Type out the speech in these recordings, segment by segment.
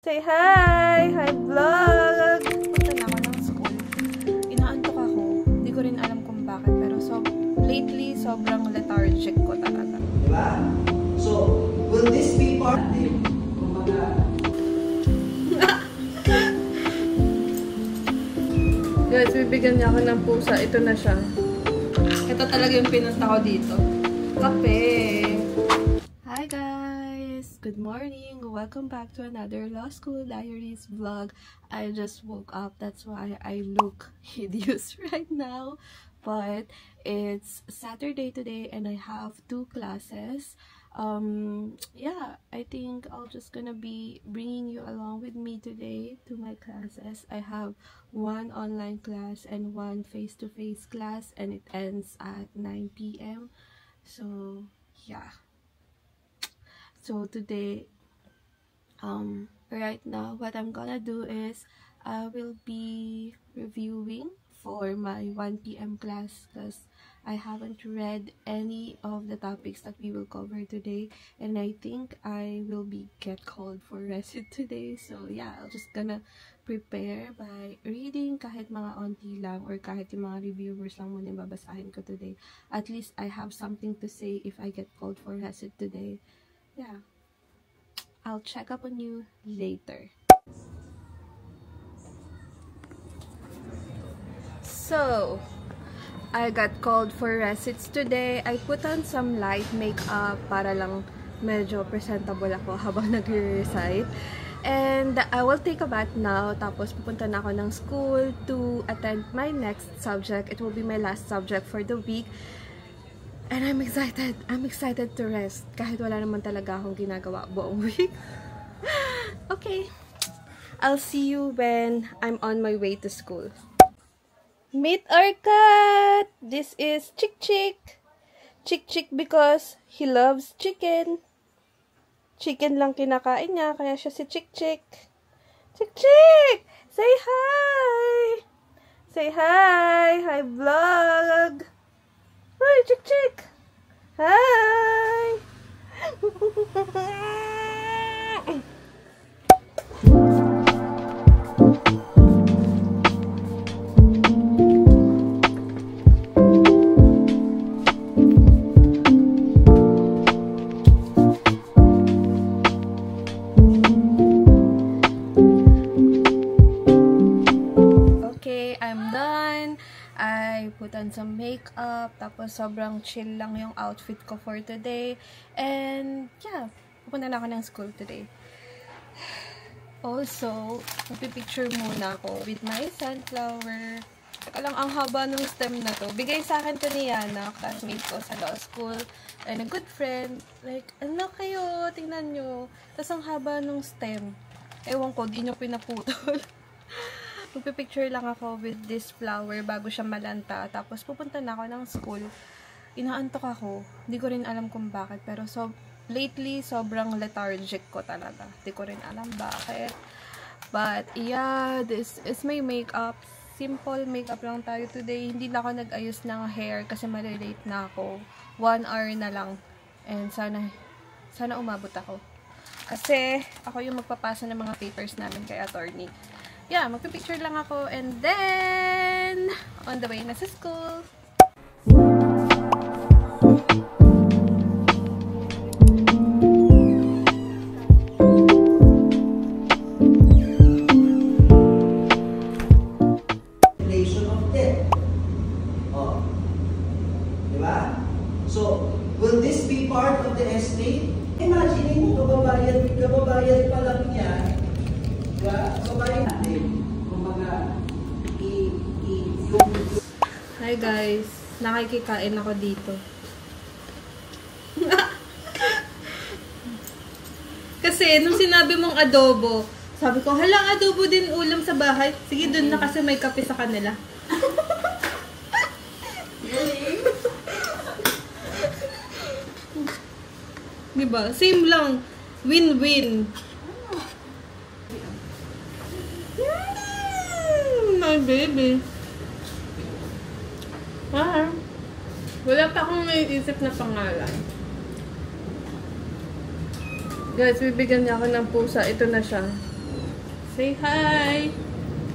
Say hi! Hi vlog! Punta na ako ng school. Inaantok ako. Hindi ko rin alam kung bakit. Pero lately, sobrang lethargic ko talaga. Diba? So, will this be part of it? Guys, bibigyan niya ako ng pusa. Ito na siya. Ito talaga yung pinunta ko dito. Kape! Hi guys! Good morning! Welcome back to another Law School Diaries vlog. I just woke up. That's why I look hideous right now. But it's Saturday today and I have 2 classes. Yeah, I think I'll just gonna be bringing you along with me today to my classes. I have 1 online class and 1 face-to-face class, and it ends at 9 p.m. So yeah. So today, right now, what I'm gonna do is I will be reviewing for my 1 p.m. class because I haven't read any of the topics that we will cover today, and I think I will get called for recit today. So yeah, I'm just gonna prepare by reading kahit mga onti lang or kahit yung mga reviewers lang muna yung babasahin ko today. At least I have something to say if I get called for recit today. Yeah, I'll check up on you later. So, I got called for recits today. I put on some light makeup para lang medyo presentable ako habang nag-recite. And I will take a bath now. Tapos pupunta na ako ng school to attend my next subject. It will be my last subject for the week. And I'm excited. I'm excited to rest. Kahit wala naman talaga akong ginagawa buong week. Okay. I'll see you when I'm on my way to school. Meet our cat! This is Chick Chick. Chick Chick because he loves chicken. Chicken lang kinakain niya, kaya siya si Chick Chick. Chick Chick! Say hi! Say hi! Hi vlog! Hi Chick Chick! Hi! Put on some makeup, tapos sobrang chill lang yung outfit ko for today. And yeah, pupunta na ako ng school today. Also, magpipicture muna ako with my sunflower. Saka lang, ang haba ng stem na to. Bigay sa akin to ni Yana, classmate ko sa law school. And a good friend. Like, ano kayo? Tingnan nyo. Tapos ang haba ng stem. Ewan ko, di nyo pinaputol. Magpipicture lang ako with this flower bago siya malanta. Tapos pupunta na ako ng school. Inaantok ako. Hindi ko rin alam kung bakit. Pero lately, sobrang lethargic ko talaga. Hindi ko rin alam bakit. But yeah, this is my makeup. Simple makeup lang tayo today. Hindi na ako nag-ayos ng hair kasi malilate na ako. 1 hour na lang. And sana umabot ako. Kasi ako yung magpapasa ng mga papers namin kay attorney. Yeah, magpipicture lang ako and then on the way na sa school. Relation of debt. Oh. Diba? So, will this be part of the estate? Imagine mo, kababayad pa lang niya. Diba? So, kaya natin, kumbaga, Hi guys, nakikikain ako dito. Kasi, nung sinabi mong adobo, sabi ko, hala, adobo din ulam sa bahay. Sige, dun na kasi may kape sa kanila. Diba? Same lang. Win-win. My baby. Wala pa akong naiisip na pangalan. Guys, bibigyan niya ako ng pusa. Ito na siya. Say hi!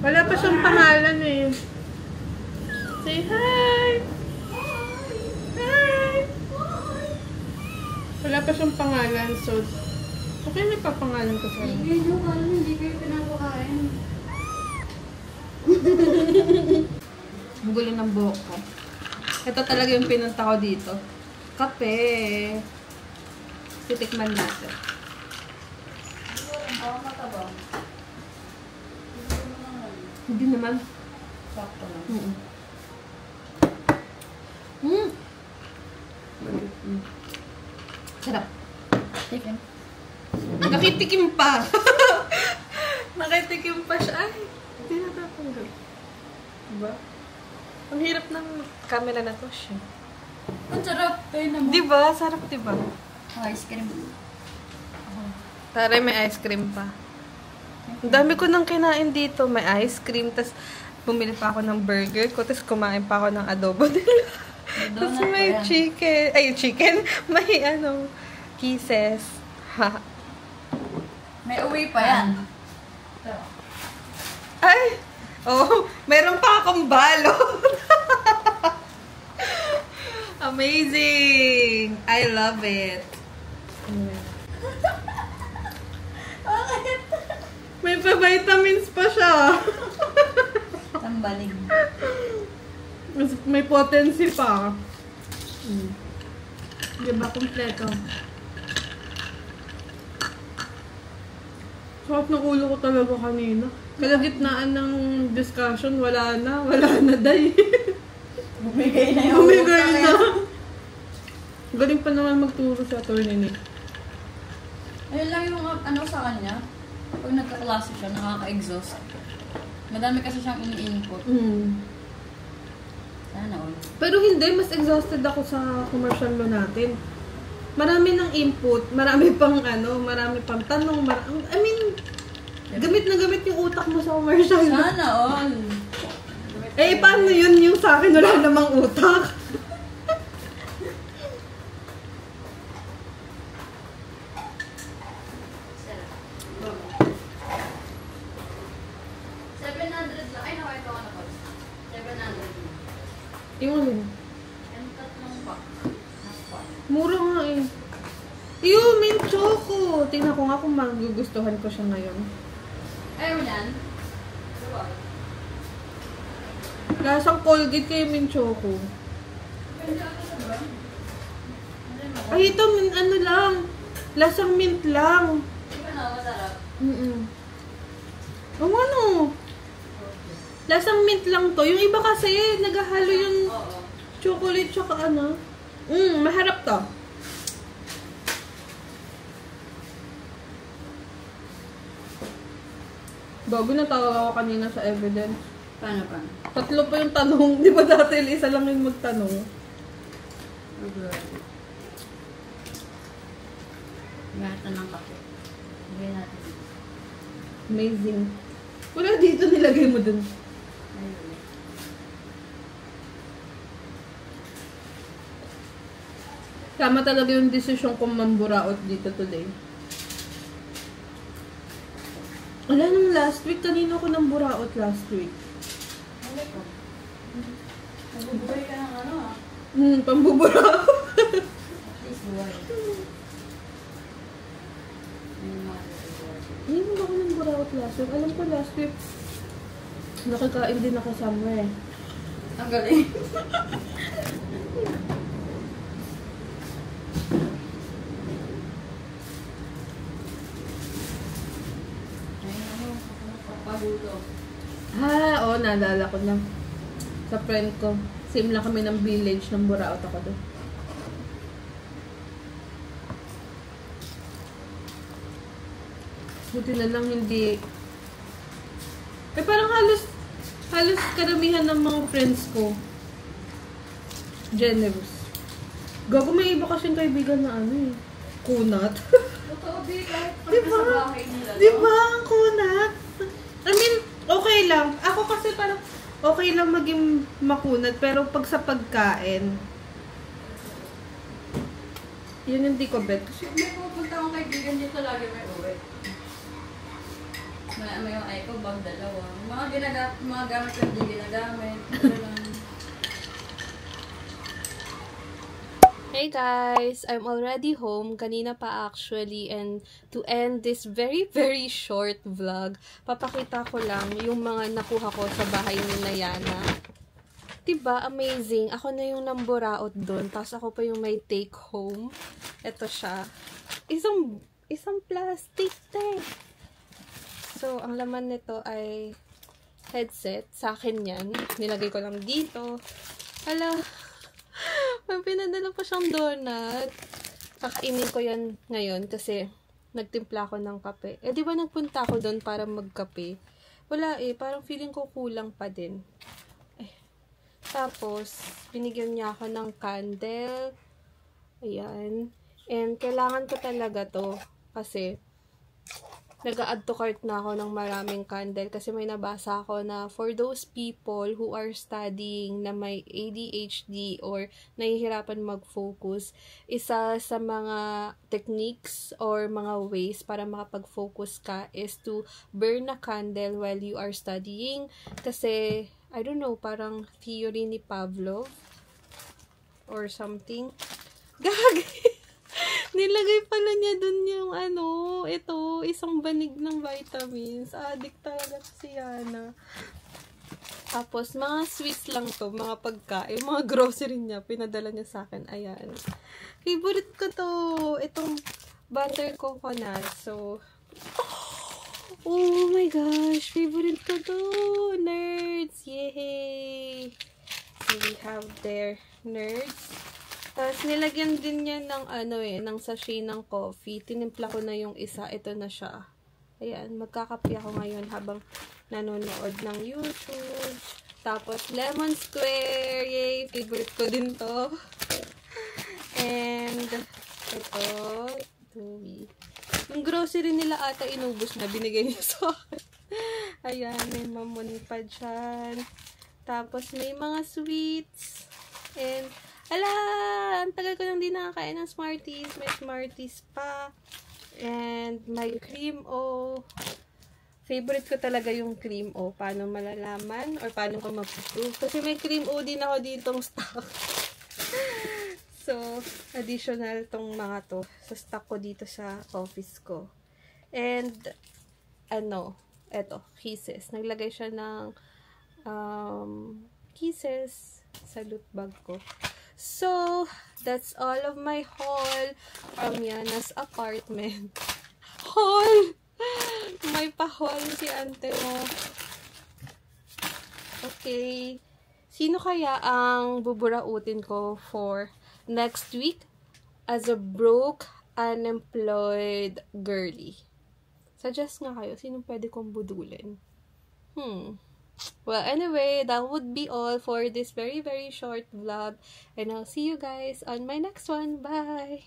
Wala pa siyang pangalan eh. Say hi! Hi! Wala pa siyang pangalan, so okay, may papangalan ko sa'yo. Hindi kayo pinapakain. Ang gulo ng buhok ko. Ito talaga yung pinunta ko dito. Kape. Titikman natin. Hindi naman. Sakto lang. Sarap. Chicken. Nakitikim pa. Nakitikim pa siya. Ay, hindi na tatanggap. Diba? Ang hirap ng camera na to siya. Ang sarap. Tayo naman. Diba? Sarap, diba? Ice cream. Taray, may ice cream pa. Ang dami ko nang kinain dito. May ice cream, tas bumili pa ako ng burger ko, tas kumain pa ako ng adobo nila. Tas may chicken. Ay, chicken. May kisses. Ha. May uwi pa yan. Ay! Oh, meron pa akong balot. Amazing! I love it. May pa-vitamins pa siya. Tambaling. May potency pa. Diba, kompleto. Sarap ng ulo ko talaga kanina. Kalagitnaan ng discussion, wala na, day. Bumigay na yung Bumigay na. Galing pa naman magturo sa attorney ni. Ayun lang yung sa kanya. Pag nagkaklase siya, nakaka-exhaust. Madami kasi siyang ini-input. Sana all. Pero hindi, mas exhausted ako sa commercial law natin. Marami ng input, marami pang marami pang tanong, I mean, gamit na gamit yung utak mo sa commercial. Sana all. Eh, paano yun yung sa akin wala namang utak? Yung alin? Yung tatlong pack. Mura nga eh. Yung mint choco. Tingnan ko nga kung magugustuhan ko siya ngayon. Ayaw yan? Lasang Colgate kayo mint choco. Ay, ito, lang. Lasang mint lang. Di ba na, masarap? Ano? Lasang mint lang to. Yung iba kasi, naghahalo yung chocolate tsaka maharap to. Bago natawag ako kanina sa evidence. Paano? Tatlo pa yung tanong. Di ba dati isa lang yung magtanong? Gata ng kape. Lagay natin. Amazing. Wala dito, nilagay mo dun. Ayun. Tama talaga yung desisyon kong mamburaot dito today. Wala nung last week. Kanino ko nang buraot last week? Ano ko? Nagbubay ka ng Pambuburaot. At least buhay. Hindi mo ako nang buraot last week. Alam ko last week, nakakain din ako somewhere. Ang galing. Oo, naalala ko na. Sa friend ko. Same lang kami ng village ng buraot ako doon. Buti na lang hindi. Parang halos karamihan ng mga friends ko generous. Gago, may iba kasing kaibigan na kunat. Totoo, di kahit Diba? sa bahay nila. Diba? Ang kunat. I mean, okay lang. Ako kasi parang okay lang maging makunat, pero pag sa pagkain, yun hindi ko bet. Kasi may pupunta akong kaibigan dito lagi may uwi. May mga eco bag, dalawa. Mga gamit ko hindi ginagamit. Ganun. Hey guys, I'm already home. Kanina pa actually, and to end this very very short vlog, papakita ko lang yung mga nakuha ko sa bahay ni Yana. Diba? Amazing. Ako na yung namburaot doon, tapos ako pa yung may take home. Ito siya. Isang plastic te. So, ang laman nito ay headset. Sa akin yan. Nilagay ko lang dito. Hala, may pinadala pa siyang donut. Kakainin ko yan ngayon kasi nagtimpla ako ng kape. Eh, di ba nagpunta ako doon para magkape? Wala eh, parang feeling ko kulang pa din. Tapos, binigyan niya ako ng candle. Ayan. And, kailangan ko talaga to. Kasi, nag-add to cart na ako ng maraming candle. Kasi may nabasa ako na for those people who are studying na may ADHD or nahihirapan mag-focus, isa sa mga techniques or mga ways para makapag-focus ka is to burn a candle while you are studying. Kasi, I don't know, parang theory ni Pavlov or something. Gagi! Nilagay pala niya dun yung ito, isang banig ng vitamins. Addict talaga si Yana. Tapos, mga sweets lang to, mga pagkain, mga grocery niya, pinadala niya sa akin. Ayan. Favorite ko to, itong butter coconut. So, oh my gosh, favorite ko to, Nerds. Yay! So, we have their Nerds. Tapos, nilagyan din niya ng ng sachet ng coffee. Tinimpla ko na yung isa. Ito na siya. Ayan, magkakape ako ngayon habang nanonood ng YouTube. Tapos, lemon square. Yay! Favorite ko din to. And, ito. Yung grocery nila ata inubos na. Binigay niya sa akin. Ayan, may mamon pa dyan. Tapos, may mga sweets. And, ala, ang tagal ko nang di nakakain ng Smarties. May Smarties pa. And may Cream O. Favorite ko talaga yung Cream O. Paano malalaman? Or paano ko mag-prove? Kasi may Cream O din ako ditong stock. So, additional tong mga to. Sa stock ko dito sa office ko. And, eto, Kisses. Naglagay siya ng Kisses sa loot bag ko. So, that's all of my haul from Yana's apartment. Haul! May pa-haul si ante mo. Okay. Sino kaya ang buburautin ko for next week as a broke, unemployed girly? Suggest nga kayo, sino pwede kong budulin? Well, anyway, that would be all for this very, very short vlog. And I'll see you guys on my next one. Bye!